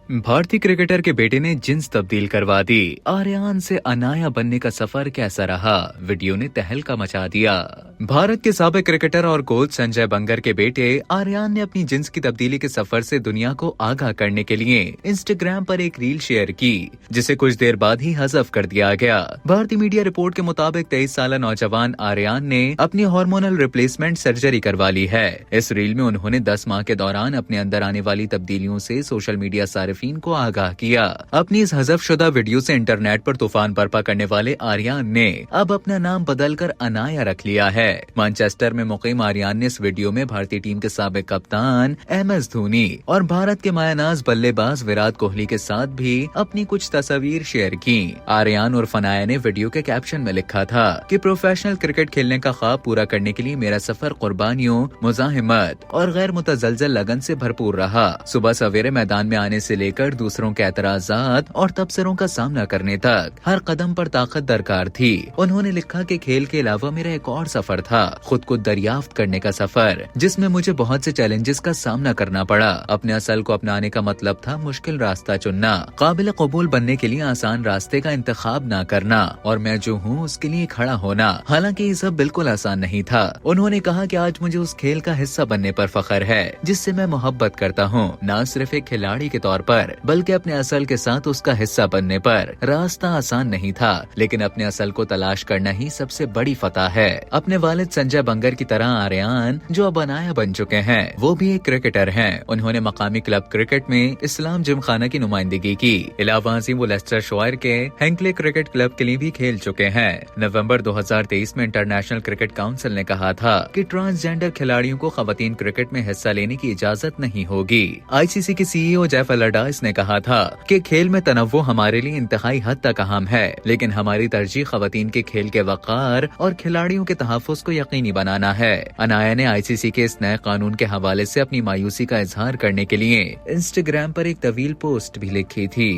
भारतीय क्रिकेटर के बेटे ने जिन्स तब्दील करवा दी। आर्यान से अनाया बनने का सफर कैसा रहा, वीडियो ने तहलका मचा दिया। भारत के साबिक क्रिकेटर और कोच संजय बंगर के बेटे आर्यान ने अपनी जिन्स की तब्दीली के सफर से दुनिया को आगाह करने के लिए इंस्टाग्राम पर एक रील शेयर की, जिसे कुछ देर बाद ही हज़फ कर दिया गया। भारतीय मीडिया रिपोर्ट के मुताबिक 23 साल नौजवान आर्यान ने अपनी हार्मोनल रिप्लेसमेंट सर्जरी करवा ली है। इस रील में उन्होंने 10 माह के दौरान अपने अंदर आने वाली तब्दीलियों से सोशल मीडिया सारिफीन को आगाह किया। अपनी इस हज़फ शुदा वीडियो से इंटरनेट पर तूफान बर्पा करने वाले आर्यान ने अब अपना नाम बदलकर अनाया रख लिया है। मैनचेस्टर में मुकीम आर्यान ने इस वीडियो में भारतीय टीम के साबिक कप्तान MS धोनी और भारत के मायानाज बल्लेबाज विराट कोहली के साथ भी अपनी कुछ तस्वीर शेयर की। आर्यान और फनाया ने वीडियो के कैप्शन में लिखा था कि प्रोफेशनल क्रिकेट खेलने का ख्वाब पूरा करने के लिए मेरा सफर कुर्बानियों, मुजाहिमत और गैर मुतजलजल लगन से भरपूर रहा। सुबह सवेरे मैदान में आने से लेकर दूसरों के एतराजात और तबसरों का सामना करने तक हर कदम पर ताकत दरकार थी। उन्होंने लिखा कि खेल के अलावा मेरा एक और सफर था, खुद को दरियाफ्त करने का सफर, जिसमें मुझे बहुत से चैलेंजेस का सामना करना पड़ा। अपने असल को अपनाने का मतलब था मुश्किल रास्ता चुनना, काबिल कबूल बनने के लिए आसान रास्ते का इंतखाब ना करना और मैं जो हूँ उसके लिए खड़ा होना। हालांकि ये सब बिल्कुल आसान नहीं था। उन्होंने कहा कि आज मुझे उस खेल का हिस्सा बनने पर फख्र है जिससे मैं मोहब्बत करता हूँ, न सिर्फ एक खिलाड़ी के तौर पर बल्कि अपने असल के साथ उसका हिस्सा बनने पर। रास्ता आसान नहीं था, लेकिन अपने असल को तलाश करना ही सबसे बड़ी फतह है। अपने वालिद संजय बंगर की तरह आर्यान, जो अब अनाया बन चुके हैं, वो भी एक क्रिकेटर हैं। उन्होंने मकामी क्लब क्रिकेट में इस्लाम जिमखाना की नुमाइंदगी की। इलावा वो लेस्टर शोयर के हेंकले क्रिकेट क्लब के लिए भी खेल चुके हैं। नवंबर 2023 में इंटरनेशनल क्रिकेट काउंसिल ने कहा था कि ट्रांसजेंडर खिलाड़ियों को खवातीन क्रिकेट में हिस्सा लेने की इजाजत नहीं होगी। ICC के CEO जेफ अलाडाइस ने कहा था कि खेल में तनव्वु हमारे लिए इंतहाई हद तक अहम है, लेकिन हमारी तरजीह खवातीन के खेल के वक़ार और खिलाड़ियों के तहफ़्फ़ुज़ को यकीनी बनाना है। अनाया ने ICC के इस नए कानून के हवाले से अपनी मायूसी का इजहार करने के लिए इंस्टाग्राम पर एक तवील पोस्ट भी लिखी थी।